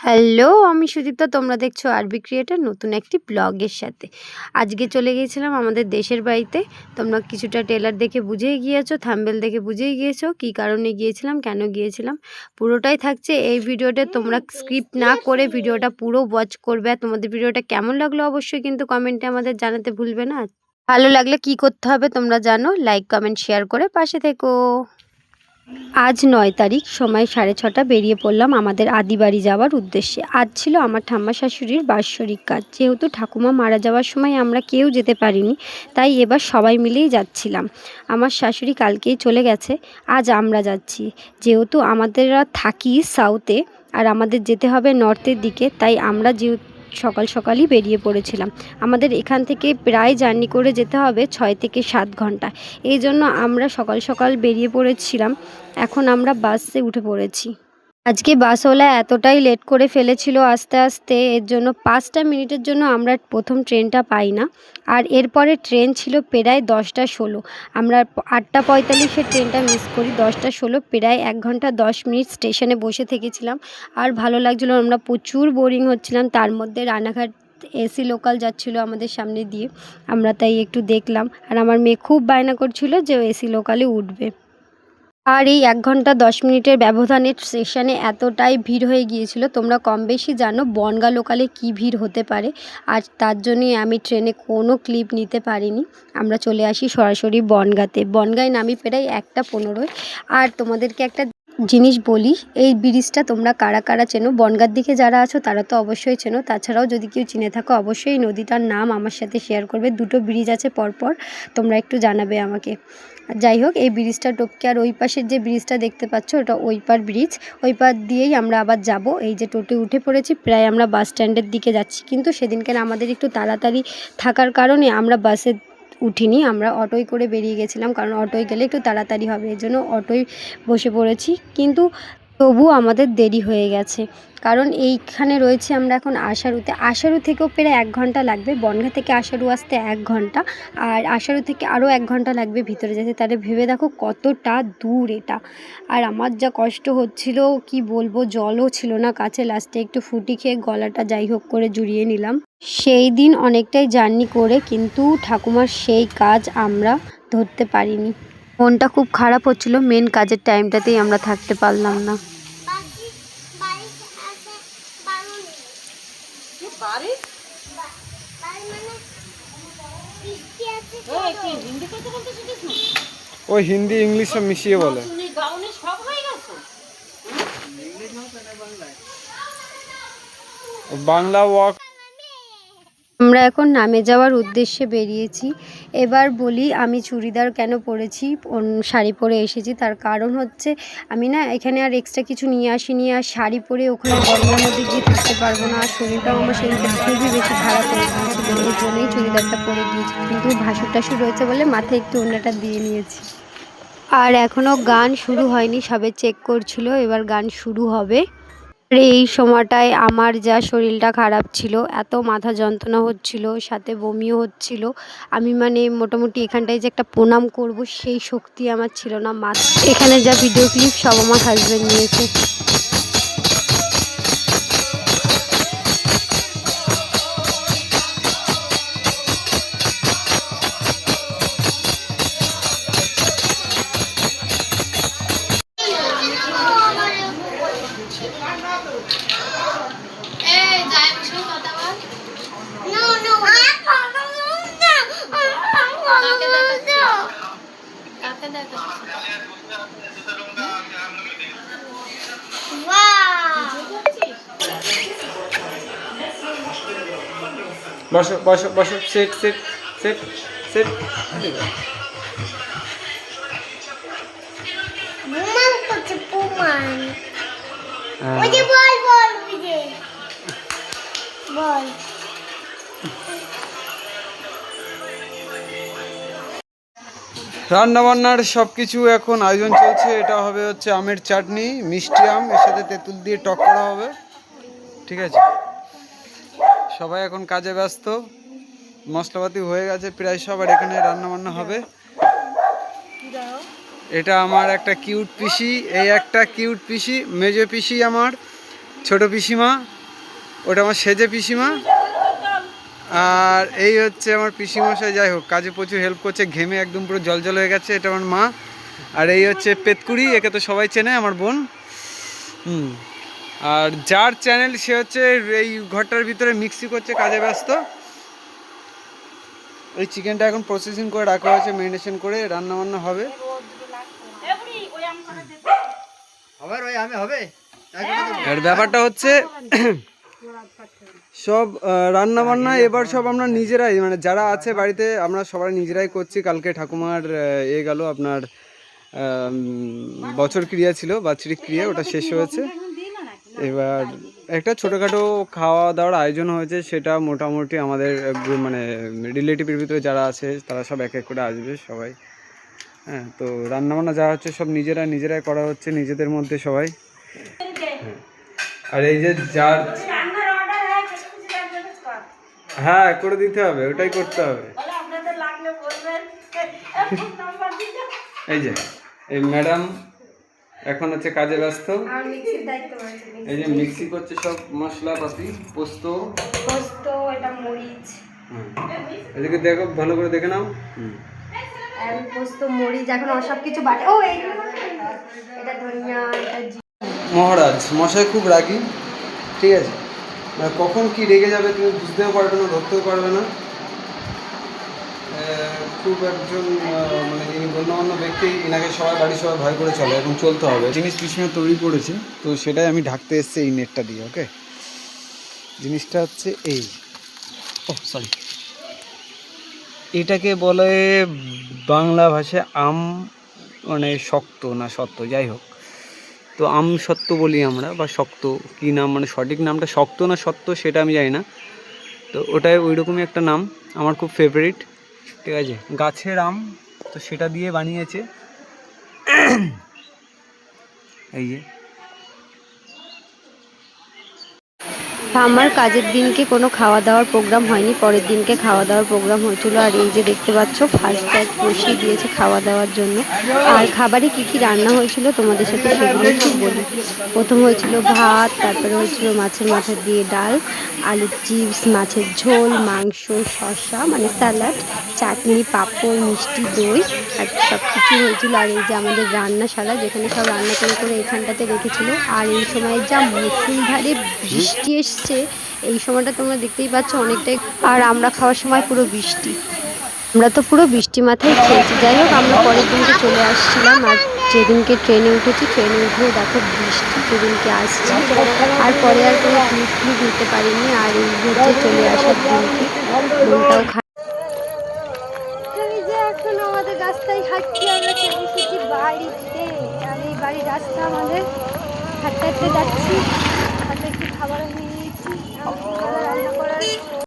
Hello, আমি সুদীপ্তা। তোমরা দেখছো আরবি ক্রিয়েটর নতুন একটি ব্লগের সাথে। আজকে চলে গিয়েছিলাম আমাদের দেশের বাড়িতে। তোমরা কিছুটা ট্রেলার দেখে বুঝেই গিয়েছো, থাম্বনেল দেখে বুঝেই গিয়েছো কী কারণে গিয়েছিলাম, কেন গিয়েছিলাম। পুরোটাই থাকছে এই ভিডিওটা। তোমরা স্কিপ না করে ভিডিওটা পুরো ওয়াচ করবে। আর তোমাদের ভিডিওটা কেমন লাগলো অবশ্যই কিন্তু কমেন্টে আমাদের জানাতে ভুলবে না। ভালো লাগলে কি করতে হবে তোমরা জানো, লাইক কমেন্ট শেয়ার করে পাশে থেকো। আজ ৯ তারিখ, সময় 6:30 বেরিয়ে পড়লাম আমাদের আদি বাড়ি যাওয়ার উদ্দেশ্যে। আজ ছিল আমার ঠাম্মা শাশুড়ির বাৎসরিক কাজ। যেহেতু ঠাকুমা মারা যাওয়ার সময় আমরা কেউ যেতে পারিনি, তাই এবার সবাই মিলেই যাচ্ছিলাম। আমার শাশুড়ি কালকেই চলে গেছে, আজ আমরা যাচ্ছি। যেহেতু আমাদেররা থাকি সাউথে আর আমাদের যেতে হবে নর্থের দিকে, তাই আমরা সকাল সকালই বেরিয়ে পড়েছিলাম। আমাদের এখান থেকে প্রায় জার্নি করে যেতে হবে 6 থেকে 7 ঘন্টা। এই জন্য আমরা সকাল সকাল বেরিয়ে পড়েছিলাম। এখন আমরা বাসে উঠে পড়েছি। আজকে বাসওয়ালা এতটাই লেট করে ফেলেছিল আসতে আসতে, এর জন্য 5টা মিনিটের জন্য আমরা প্রথম ট্রেনটা পাই না। আর এরপরে ট্রেন ছিল প্রায় 10টা 16। আমরা 8টা 45-এ ট্রেনটা মিস করি। 10টা 16 প্রায় 1 ঘন্টা 10 মিনিট স্টেশনে বসে থেকেছিলাম। আর ভালো লাগছিল, আমরা প্রচুর বোরিং হচ্ছিলাম। তার মধ্যে রানাঘাট এসি লোকাল যাচ্ছিলো আমাদের সামনে দিয়ে, আমরা তাই একটু দেখলাম। আর আমার মেয়ে খুব বায়না করছিল যে এসি লোকালে উঠবে। আর এই 1 ঘন্টা 10 মিনিটের ব্যবধানে স্টেশনে এতটাই ভিড় হয়ে গিয়েছিল, তোমরা কম বেশি জানো বনগাঁ লোকালে কী ভিড় হতে পারে। আর তার জন্যই আমি ট্রেনে কোনো ক্লিপ নিতে পারিনি। আমরা চলে আসি সরাসরি বনগাঁতে। বনগাঁয় নামি প্রায় 1টা 15। আর তোমাদেরকে একটা জিনিস বলি, এই ব্রিজটা তোমরা কারা কারা চেনো, বনগাঁর দিকে যারা আছো তারা তো অবশ্যই চেনো। তাছাড়াও যদি কেউ চিনে থাকো অবশ্যই নদীটার নাম আমার সাথে শেয়ার করবে। 2টো ব্রিজ আছে পরপর, তোমরা একটু জানাবে আমাকে। যাই হোক, এই ব্রিজটা টপকে আর ওই পাশের যে ব্রিজটা দেখতে পাচ্ছ ওটা ওই পার ব্রিজ। ওই পার দিয়েই আমরা আবার যাব। এই যে টোটো উঠে পড়েছি, প্রায় আমরা বাস স্ট্যান্ডের দিকে যাচ্ছি। কিন্তু সেদিনকে আমাদের একটু তাড়াতাড়ি থাকার কারণে আমরা বাসে উঠিনি, আমরা অটোয় করে বেরিয়ে গেছিলাম। কারণ অটোয় গেলে একটু তাড়াতাড়ি হবে, এই জন্য অটোয় বসে পড়েছি। কিন্তু তবুও আমাদের দেরি হয়ে গেছে, কারণ এইখানে রয়েছে আমরা এখন আশারুতে। আশারু থেকেও প্রায় 1 ঘন্টা লাগবে। বনগাঁ থেকে আশারু আসতে 1 ঘন্টা, আর আশারু থেকে আরও 1 ঘন্টা লাগবে ভিতরে যেতে। তাহলে ভেবে দেখো কতটা দূর এটা। আর আমার যা কষ্ট হচ্ছিল কি বলবো, জলও ছিল না কাছে। লাস্টে একটু ফুটি খেয়ে গলাটা যাই হোক করে জুড়িয়ে নিলাম। সেই দিন অনেকটাই জার্নি করে কিন্তু ঠাকুমার সেই কাজ আমরা ধরতে পারিনি। মনটা খুব খারাপ হচ্ছিল, মেন কাজের টাইমটাতেই আমরা থাকতে পারলাম না। ও হিন্দি ইংলিশ সব মিশিয়ে বলে। বাংলা ওয়াক। আমরা এখন নামে যাওয়ার উদ্দেশ্যে বেরিয়েছি। এবার বলি আমি চুড়িদার কেন পরেছি, শাড়ি পরে এসেছি। তার কারণ হচ্ছে আমি না এখানে আর এক্সট্রা কিছু নিয়ে আসিনি। আর শাড়ি পরে ওখানে গরমের মধ্যে গিয়ে থাকতে পারবো না। আর শরীরটাও আমার সেদিনকে খুবই বেশি খারাপ হয়ে গিয়েছিল, এই জন্যই চুড়িদারটা পরে গিয়েছি। কিন্তু ভাসুর টাসুর রয়েছে বলে মাথায় একটু ওড়নাটা দিয়ে নিয়েছি। আর এখনও গান শুরু হয়নি, সবে চেক করছিল, এবার গান শুরু হবে। এই সময়টায় আমার যা শরীরটা খারাপ ছিল, এত মাথা যন্ত্রণা হচ্ছিল, সাথে বমিও হচ্ছিল। আমি মানে মোটামুটি এখানটায় যে একটা প্রণাম করব সেই শক্তি আমার ছিল না। এখানে যা ভিডিও ক্লিপ সব আমার হাজব্যান্ড নিয়েছে। বসো বসো বসো, সেট সেট সেট সেট। রান্নাবান্নার সব কিছু এখন আয়োজন চলছে। এটা হবে হচ্ছে আমের চাটনি, মিষ্টি আম, এর সাথে তেঁতুল দিয়ে টক করা হবে। ঠিক আছে, সবাই এখন কাজে ব্যস্ত। মশলাপাতি হয়ে গেছে প্রায় সব, আর এখানে রান্নাবান্না হবে। এটা আমার একটা কিউট পিসি, এই একটা কিউট পিসি, মেজো পিসি আমার। ছোট পিসিমা, ওটা আমার সেজে পিসিমা। আর এই হচ্ছে আমার পিসিমশাই, যাই হোক কাজে প্রচুর হেল্প করছে, ঘেমে একদম পুরো জল হয়ে গেছে, এটা আমার মা। আর এই হচ্ছে পেতকুড়ি, একে তো সবাই চেনে, আমার বোন। আর যার চ্যানেল সে হচ্ছে এই ঘরটার ভিতরে মিক্সি করছে, কাজে ব্যস্ত। এই চিকেনটা এখন প্রসেসিং করে রাখা হয়েছে, মেরিনেশন করে রান্না বান্না হবে। আর ব্যাপারটা হচ্ছে সব রান্না বান্না এবার সব আমরা নিজেরাই, মানে যারা আছে বাড়িতে আমরা সবাই নিজেরাই করছি। কালকে ঠাকুমার গেল আপনার বছর ক্রিয়া ছিল, বাৎসরিক ক্রিয়া, ওটা শেষ হয়েছে। এবার একটা ছোটোখাটো খাওয়া দাওয়ার আয়োজন হয়েছে, সেটা মোটামুটি আমাদের মানে রিলেটিভের ভিতরে যারা আছে তারা সব এক এক করে আসবে সবাই। হ্যাঁ, তো রান্নাবান্না যা হচ্ছে সব নিজেরাই করা হচ্ছে নিজেদের মধ্যে সবাই। আর এই যে যার, হ্যাঁ করে দিতে হবে, ওটাই করতে হবে। এই যে এই ম্যাডাম এখন হচ্ছে কাজে ব্যস্ত, এই যে মিক্সি করছে সব মশলাপাতি, পোস্ত, এটা মরিচ, এদিকে দেখো ভালো করে দেখে নাও। পোস্ত, মরিচ, এখন সব কিছু বাটে। ও এটা ধনিয়া, এটা মহারাজ মশাই খুব রাগী, ঠিক আছে, কখন কি রেগে যাবে তুমি বুঝতেও পারবে না, ধরতেও পারবে না। খুব একজন মানে যিনি গণ্যমান্য ব্যক্তি, এনাকে সবাই বাড়ির সবাই ভয় করে চলে, এখন চলতে হবে। জিনিস পিছনে তৈরি করেছে, তো সেটাই আমি ঢাকতে এসেছি এই নেটটা দিয়ে। ওকে, জিনিসটা হচ্ছে এই, সরি, এটাকে বলে বাংলা ভাষায় আম, মানে শক্ত না সত্য, যাই হোক, তো আম সত্য বলি আমরা, বা শক্ত কী নাম, মানে সঠিক নামটা শক্ত না সত্য সেটা আমি জানি না, তো ওটাই ওই রকমই একটা নাম, আমার খুব ফেভারিট, ঠিক আছে, গাছের আম, তো সেটা দিয়ে বানিয়েছে। এই যে আমার কাজের দিনকে কোনো খাওয়া দাওয়ার প্রোগ্রাম হয়নি, পরের দিনকে খাওয়া দাওয়ার প্রোগ্রাম হয়েছিল। আর এই যে দেখতে পাচ্ছ ফার্স্ট ব্যাচ বসিয়ে দিয়েছে খাওয়া দাওয়ার জন্য। আর খাবারে কি কি রান্না হয়েছিল তোমাদের সাথে সেগুলো একটু বলি। প্রথম হয়েছিল ভাত, তারপরে হয়েছিল মাছের মাথা দিয়ে ডাল, আলুর চিপস, মাছের ঝোল, মাংস, শসা মানে স্যালাড, চাটনি, পাঁপড়, মিষ্টি, দই, আর সব কিছু হয়েছিল। আর এই যে আমাদের রান্নাশালা, যেখানে সব রান্না করে এখানটাতে রেখেছিল। আর এই সময় যা মুষলধারে বৃষ্টি এসছে, এই সময়টা তোমরা দেখতেই পাচ্ছ অনেকটাই। আর আমরা খাওয়ার সময় পুরো বৃষ্টি, আমরা তো পুরো বৃষ্টি মাথায় খেয়েছি। যাই হোক, আমরা পরের দিনকে চলে আসছিলাম। আর যেদিনকে ট্রেনে উঠেছি, ট্রেনে উঠেও দেখো বৃষ্টি যেদিনকে আসছি। আর পরে আর কোনো ক্লিপ নিতে পারিনি। আর এই হচ্ছে চলে আসার দিনকে মনটাও খারাপ। এই যে এখন আমাদের রাস্তায় হাঁটছি, আমরা চলে এসেছি বাড়িতে। আর এই বাড়ির রাস্তা আমাদের হাঁটতে হাঁটতে যাচ্ছি।